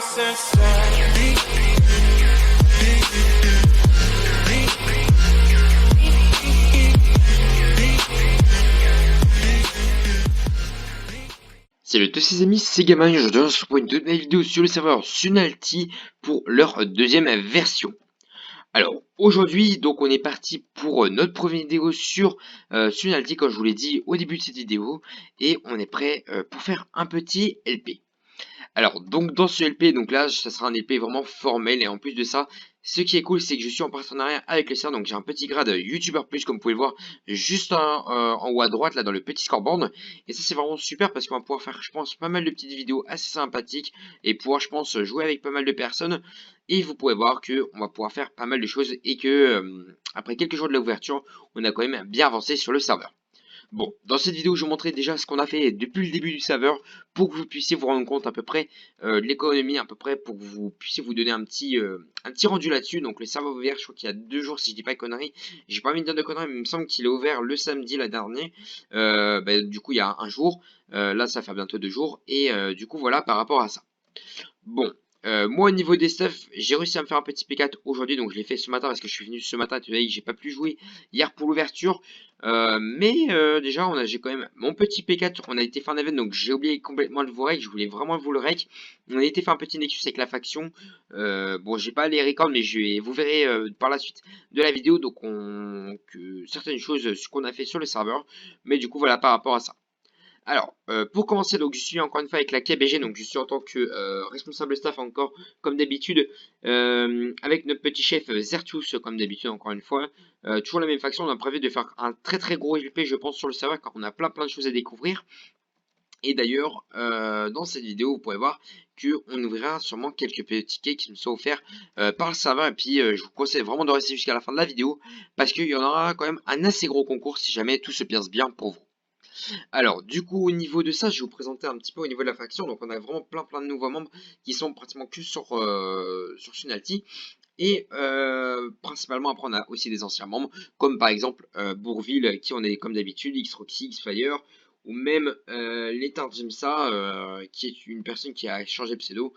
Salut à tous les amis, c'est Gamin et je te retrouve pour une toute nouvelle vidéo sur le serveur Sunalty pour leur deuxième version. Alors aujourd'hui donc on est parti pour notre première vidéo sur Sunalty comme je vous l'ai dit au début de cette vidéo et on est prêt pour faire un petit LP. Alors, donc dans ce LP, donc là, ça sera un LP vraiment formel. Et en plus de ça, ce qui est cool, c'est que je suis en partenariat avec le serveur. Donc j'ai un petit grade YouTuber Plus, comme vous pouvez le voir, juste en haut à droite, là, dans le petit scoreboard. Et ça, c'est vraiment super parce qu'on va pouvoir faire, je pense, pas mal de petites vidéos assez sympathiques. Et pouvoir, je pense, jouer avec pas mal de personnes. Et vous pouvez voir que on va pouvoir faire pas mal de choses. Et que, après quelques jours de l'ouverture, on a quand même bien avancé sur le serveur. Bon, dans cette vidéo, je vous montrerai déjà ce qu'on a fait depuis le début du serveur pour que vous puissiez vous rendre compte à peu près de l'économie, à peu près pour que vous puissiez vous donner un petit rendu là-dessus. Donc, le serveur ouvert, je crois qu'il y a 2 jours, si je dis pas de conneries. J'ai pas envie de dire de conneries, mais il me semble qu'il est ouvert le samedi, la dernière. Du coup, il y a un jour. Là, ça fait bientôt 2 jours. Et du coup, voilà par rapport à ça. Bon, moi au niveau des stuff, j'ai réussi à me faire un petit P4 aujourd'hui, donc je l'ai fait ce matin parce que je suis venu ce matin, tu vois, j'ai pas pu jouer hier pour l'ouverture. Déjà, j'ai quand même mon petit P4, on a été faire un event, donc j'ai oublié complètement de vous rec, je voulais vraiment vous le rec. On a été faire un petit Nexus avec la faction. Bon, j'ai pas les records, mais vous verrez par la suite de la vidéo, donc certaines choses ce qu'on a fait sur le serveur. Mais du coup, voilà par rapport à ça. Alors, pour commencer, donc je suis encore une fois avec la KBG, donc je suis en tant que responsable staff encore, comme d'habitude, avec notre petit chef Zertus, comme d'habitude, encore une fois. Toujours la même faction, on a prévu de faire un très très gros LP, je pense, sur le serveur, car on a plein de choses à découvrir. Et d'ailleurs, dans cette vidéo, vous pourrez voir qu'on ouvrira sûrement quelques petits cakes qui nous sont offerts par le serveur. Et puis, je vous conseille vraiment de rester jusqu'à la fin de la vidéo, parce qu'il y en aura quand même un assez gros concours si jamais tout se passe bien pour vous. Alors, du coup, au niveau de ça, je vais vous présenter un petit peu au niveau de la faction. Donc, on a vraiment plein de nouveaux membres qui sont pratiquement que sur Sunalty. Et principalement, après, on a aussi des anciens membres, comme par exemple Bourville, qui on est comme d'habitude, X-Roxy, X-Fire, ou même Letard Jimsa, qui est une personne qui a changé de pseudo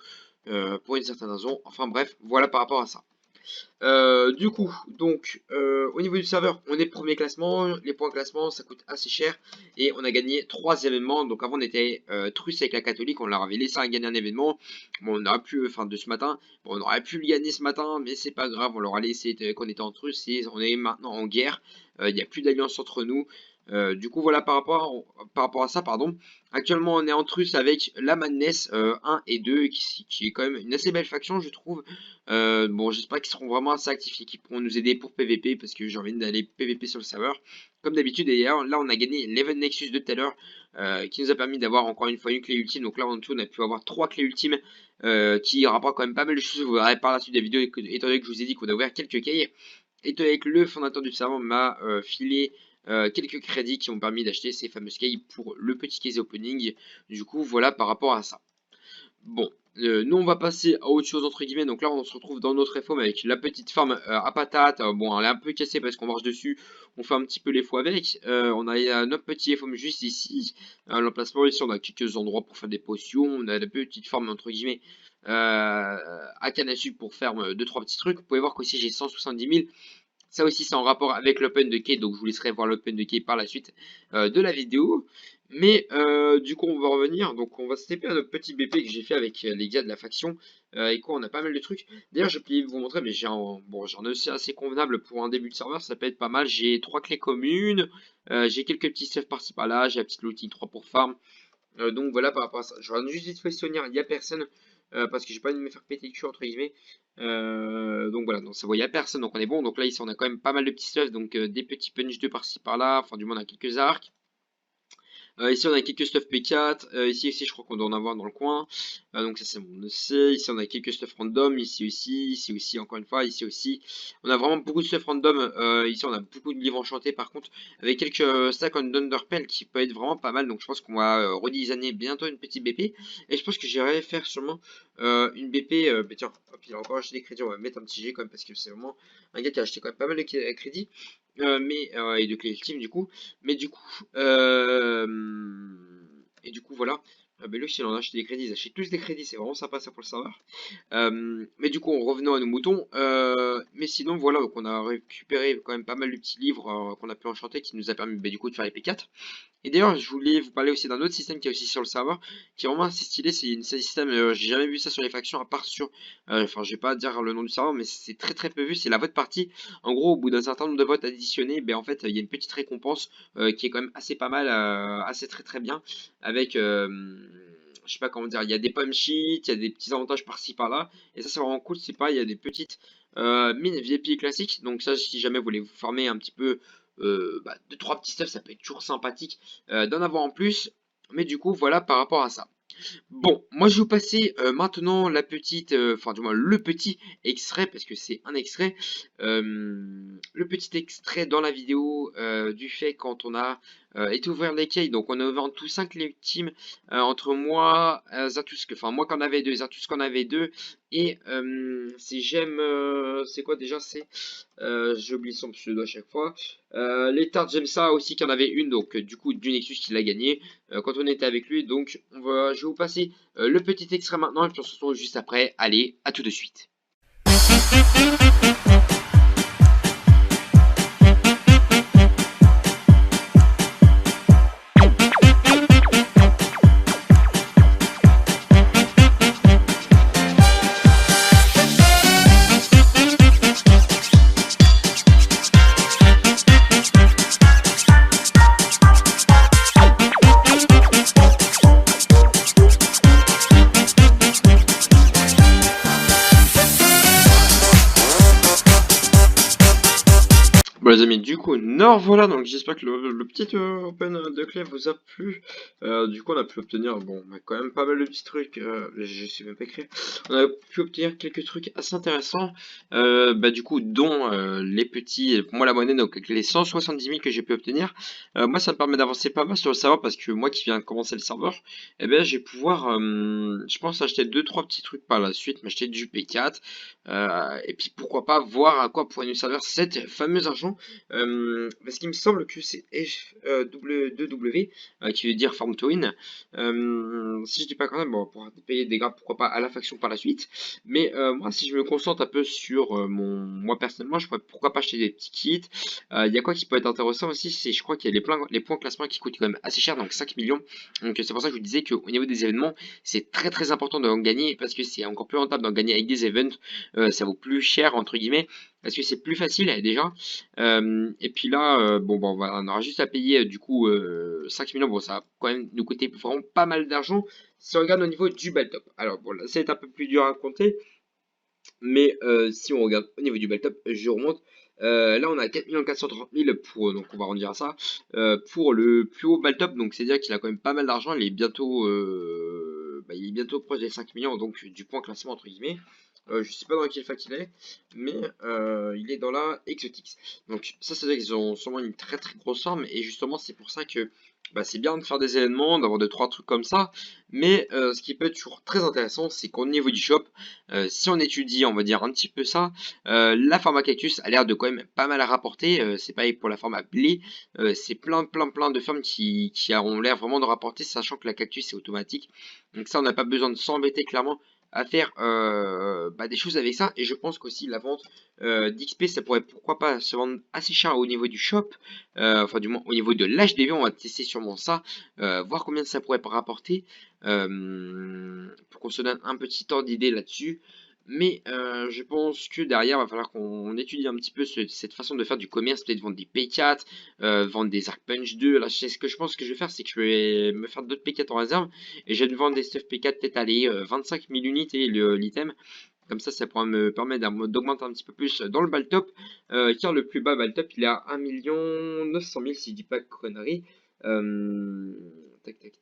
pour une certaine raison. Enfin bref, voilà par rapport à ça. Du coup, donc, au niveau du serveur, on est premier classement. Les points classement, ça coûte assez cher. Et on a gagné 3 événements. Donc, avant, on était truce avec la catholique. On leur avait laissé gagner un événement. Bon, on aurait pu, enfin, de ce matin. Bon, on aurait pu le gagner ce matin, mais c'est pas grave. On leur a laissé qu'on était en truce. Et on est maintenant en guerre. Il n'y a plus d'alliance entre nous. Du coup, voilà par rapport à ça, pardon. Actuellement, on est en truce avec la Madness 1 et 2, qui est quand même une assez belle faction, je trouve. Bon, j'espère qu'ils seront vraiment assez actifs et qu'ils pourront nous aider pour PVP, parce que j'ai envie d'aller PVP sur le serveur. Comme d'habitude, d'ailleurs, là, on a gagné l'Event Nexus de tout à l'heure, qui nous a permis d'avoir encore une fois une clé ultime. Donc là, en tout, on a pu avoir 3 clés ultimes, qui rapportent quand même pas mal de choses. Vous verrez par la suite de la vidéo, étant donné que je vous ai dit qu'on a ouvert quelques cahiers. Étant donné que le fondateur du serveur m'a filé quelques crédits qui ont permis d'acheter ces fameuses cailles pour le petit case opening. Du coup, voilà par rapport à ça. Bon, nous on va passer à autre chose entre guillemets. Donc là, on se retrouve dans notre FOM avec la petite farm à patates. Bon, elle est un peu cassée parce qu'on marche dessus. On fait un petit peu les fous avec. On a notre petit FOM juste ici. L'emplacement ici, on a quelques endroits pour faire des potions. On a la petite farm entre guillemets à canne à sucre pour faire 2-3 petits trucs. Vous pouvez voir qu'aussi j'ai 170 000. Ça aussi, c'est en rapport avec l'open de key, donc je vous laisserai voir l'open de key par la suite de la vidéo. Mais du coup, on va revenir. Donc, on va se taper à notre petit BP que j'ai fait avec les gars de la faction. Et quoi, on a pas mal de trucs. D'ailleurs, je vais vous montrer, mais bon, j'en ai aussi assez convenable pour un début de serveur. Ça peut être pas mal. J'ai 3 clés communes. J'ai quelques petits stuff par-ci par-là. J'ai la petite looting 3 pour farm. Donc voilà par rapport à ça. Je regarde juste vite fait Sonia, il n'y a personne. Parce que j'ai pas envie de me faire péter le cul entre guillemets. Donc voilà, donc ça voit, il n'y a personne, donc on est bon. Donc là ici on a quand même pas mal de petits stuff, donc des petits punch de par-ci par-là, enfin du moins on a quelques arcs. Ici on a quelques stuff P4, ici aussi je crois qu'on doit en avoir dans le coin, donc ça c'est bon, on le sait. Ici on a quelques stuff random, ici aussi encore une fois, ici aussi. On a vraiment beaucoup de stuff random, ici on a beaucoup de livres enchantés par contre, avec quelques stacks on Dunderpell qui peut être vraiment pas mal, donc je pense qu'on va redesigner bientôt une petite BP, et je pense que j'irai faire sûrement une BP, bah tiens, hop, il a encore acheté des crédits, on va mettre un petit G quand même, parce que c'est vraiment un gars qui a acheté quand même pas mal de crédits, et de clés ultimes du coup. Mais du coup, voilà. bah lui aussi il en a acheté des crédits, ils achètent tous des crédits, c'est vraiment sympa ça pour le serveur. Mais du coup, revenons à nos moutons. Mais sinon, voilà, donc on a récupéré quand même pas mal de petits livres qu'on a pu enchanter qui nous a permis bah, du coup de faire les P4. Et d'ailleurs, je voulais vous parler aussi d'un autre système qui est aussi sur le serveur, qui est vraiment assez stylé. C'est un système, j'ai jamais vu ça sur les factions, à part sur, enfin, je vais pas dire le nom du serveur, mais c'est très très peu vu. C'est la vote partie. En gros, au bout d'un certain nombre de votes additionnés, ben en fait, il y a une petite récompense qui est quand même assez pas mal, assez très très bien, avec, je sais pas comment dire, il y a des pommes sheets, il y a des petits avantages par-ci par-là, et ça c'est vraiment cool. C'est pas, il y a des petites mines VIP classiques. Donc ça, si jamais vous voulez vous former un petit peu bah, 2-3 petits stuff, ça peut être toujours sympathique d'en avoir en plus. Mais du coup, voilà par rapport à ça. Bon, moi je vais vous passer maintenant la petite, enfin du moins le petit extrait, parce que c'est un extrait, le petit extrait dans la vidéo du fait quand on a été ouvrir l'écueil. Donc on a ouvert en tout 5 les teams entre moi, Zartusk, enfin moi qu'en avait deux, Zartusk qu'en avait deux, et c'est j'aime, c'est quoi déjà, c'est, j'oublie son pseudo à chaque fois, l'état j'aime ça aussi qu'il y en avait une, donc du coup du Nexus qui l'a gagné quand on était avec lui. Donc je vais vous passer le petit extrait maintenant et puis on se retrouve juste après. Allez, à tout de suite. Bon les amis, du coup, nous voilà, donc j'espère que le petit open de clé vous a plu. Du coup on a pu obtenir, bon, bah, quand même pas mal de petits trucs, je sais même pas écrire. On a pu obtenir quelques trucs assez intéressants, bah du coup, dont les petits, pour moi la monnaie, donc avec les 170 000 que j'ai pu obtenir. Moi ça me permet d'avancer pas mal sur le serveur, parce que moi qui viens de commencer le serveur, eh ben je vais pouvoir, je pense acheter 2-3 petits trucs par la suite, m'acheter du P4, et puis pourquoi pas voir à quoi pourrait nous servir cette fameuse argent. Parce qu'il me semble que c'est FW2W qui veut dire Farm to Win. Si je dis pas quand même, bon, pour payer des grades, pourquoi pas à la faction par la suite. Mais moi, si je me concentre un peu sur moi personnellement, je pourrais pourquoi pas acheter des petits kits. Il y a quoi qui peut être intéressant aussi, c'est je crois qu'il y a les points classement qui coûtent quand même assez cher, donc 5 millions. Donc c'est pour ça que je vous disais qu'au niveau des événements, c'est très très important d'en gagner parce que c'est encore plus rentable d'en gagner avec des events. Ça vaut plus cher entre guillemets parce que c'est plus facile déjà. Et puis là, bon, on aura juste à payer du coup 5 millions. Bon, ça va quand même nous coûter vraiment pas mal d'argent si on regarde au niveau du Baltop. Alors bon, là, c'est un peu plus dur à compter, mais si on regarde au niveau du Baltop, je remonte. Là, on a 4 430 000 pour, donc on va arrondir à ça, pour le plus haut Baltop. Donc c'est-à-dire qu'il a quand même pas mal d'argent. Il est bientôt proche des 5 millions, donc du point classement entre guillemets. Je sais pas dans quelle fac il est, mais il est dans la Exotix. Donc ça, c'est-à-dire qu'ils ont sûrement une très très grosse arme, et justement c'est pour ça que bah, c'est bien de faire des événements, d'avoir 2-3 trucs comme ça. Mais ce qui peut être toujours très intéressant, c'est qu'au niveau du shop, si on étudie, on va dire un petit peu ça, la format cactus a l'air de quand même pas mal à rapporter. C'est pareil pour la format blé. C'est plein de fermes qui ont l'air vraiment de rapporter, sachant que la cactus c'est automatique. Donc ça, on n'a pas besoin de s'embêter clairement à faire des choses avec ça. Et je pense qu'aussi la vente d'XP, ça pourrait pourquoi pas se vendre assez cher au niveau du shop. Enfin du moins au niveau de l'HDV, on va tester sûrement ça, voir combien ça pourrait rapporter, pour qu'on se donne un petit ordre d'idée là-dessus. Mais je pense que derrière, il va falloir qu'on étudie un petit peu cette façon de faire du commerce, peut-être vendre des P4, vendre des Arc Punch 2. Là, ce que je pense que je vais faire, c'est que je vais me faire d'autres P4 en réserve, et je vais me vendre des stuff P4, peut-être aller 25 000 unités l'item. Comme ça pourra me permettre d'augmenter un petit peu plus dans le Baltop, car le plus bas Baltop, il est à 1 900 000 si je dis pas de conneries.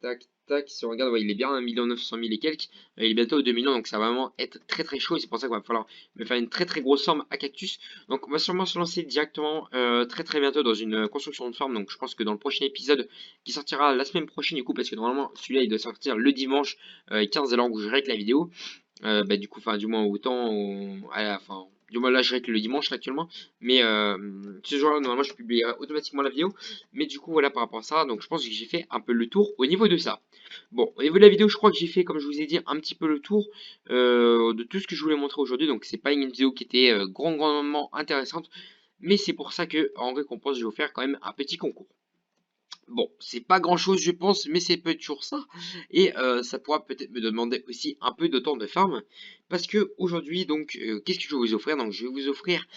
Tac. Si on regarde, ouais, il est bien à 1 900 000 et quelques. Il est bientôt aux 2 millions, donc ça va vraiment être très très chaud. Et c'est pour ça qu'il va falloir me faire une très très grosse somme à Cactus. Donc on va sûrement se lancer directement très très bientôt dans une construction de farm. Donc je pense que dans le prochain épisode qui sortira la semaine prochaine, du coup, parce que normalement celui-là il doit sortir le dimanche 15 à l'heure où je règle la vidéo. Du coup, enfin, du moins autant, enfin, Du moins là je règle le dimanche là, actuellement. Mais ce jour-là normalement je publierai automatiquement la vidéo. Mais du coup voilà par rapport à ça. Donc je pense que j'ai fait un peu le tour au niveau de ça. Bon, au niveau de la vidéo, je crois que j'ai fait, comme je vous ai dit, un petit peu le tour de tout ce que je voulais montrer aujourd'hui. Donc c'est pas une vidéo qui était grandement intéressante. Mais c'est pour ça que en récompense je vais vous faire quand même un petit concours. Bon, c'est pas grand chose je pense, mais c'est peut-être toujours ça. Et ça pourra peut-être me demander aussi un peu de temps de farm. Parce que aujourd'hui, donc, qu'est-ce que je vais vous offrir? Donc je vais vous offrir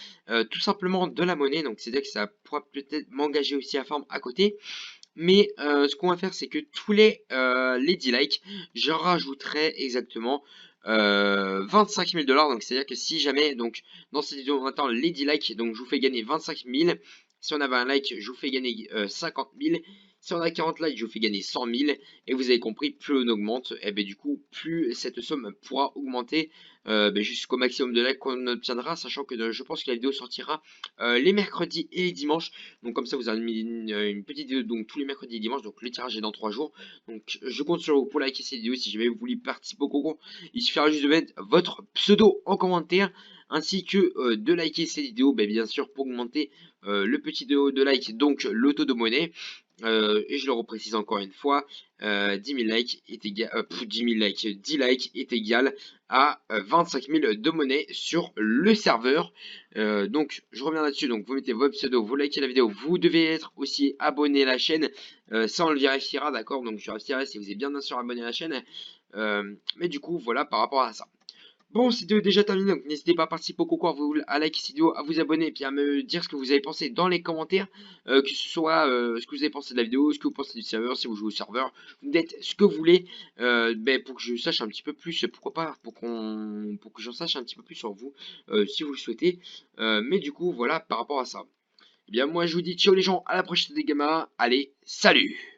tout simplement de la monnaie. Donc c'est-à-dire que ça pourra peut-être m'engager aussi à farm à côté. Mais ce qu'on va faire, c'est que tous les 10 likes, je rajouterai exactement 25 000 $. Donc c'est-à-dire que si jamais, donc dans cette vidéo on attend les 10 likes, donc je vous fais gagner 25 000. Si on avait un like, je vous fais gagner 50 000. Si on a 40 likes, je vous fais gagner 100 000. Et vous avez compris, plus on augmente, et bien du coup, plus cette somme pourra augmenter jusqu'au maximum de likes qu'on obtiendra, sachant que je pense que la vidéo sortira les mercredis et les dimanches. Donc comme ça, vous avez une petite vidéo donc tous les mercredis et dimanches. Donc le tirage est dans 3 jours. Donc je compte sur vous pour liker cette vidéo. Si jamais vous voulez participer au concours, il suffira juste de mettre votre pseudo en commentaire, ainsi que de liker cette vidéo, bien sûr pour augmenter le petit de like, donc le taux de monnaie. Et je le reprécise encore une fois, 10 000 likes est égal, 10 000 likes, 10 likes est égal à 25 000 de monnaie sur le serveur. Donc je reviens là-dessus, donc vous mettez votre pseudo, vous likez la vidéo, vous devez être aussi abonné à la chaîne, ça on le vérifiera, d'accord, donc je vérifierai si vous êtes bien sûr abonné à la chaîne. Mais du coup voilà par rapport à ça. Bon, c'est déjà terminé, donc n'hésitez pas à participer au concours, à liker cette vidéo, à vous abonner, et puis à me dire ce que vous avez pensé dans les commentaires, que ce soit ce que vous avez pensé de la vidéo, ce que vous pensez du serveur, si vous jouez au serveur, vous dites ce que vous voulez, pour que je sache un petit peu plus, pourquoi pas, pour que j'en sache un petit peu plus sur vous, si vous le souhaitez. Mais du coup, voilà, par rapport à ça. Eh bien, moi je vous dis ciao les gens, à la prochaine des gamins, allez, salut!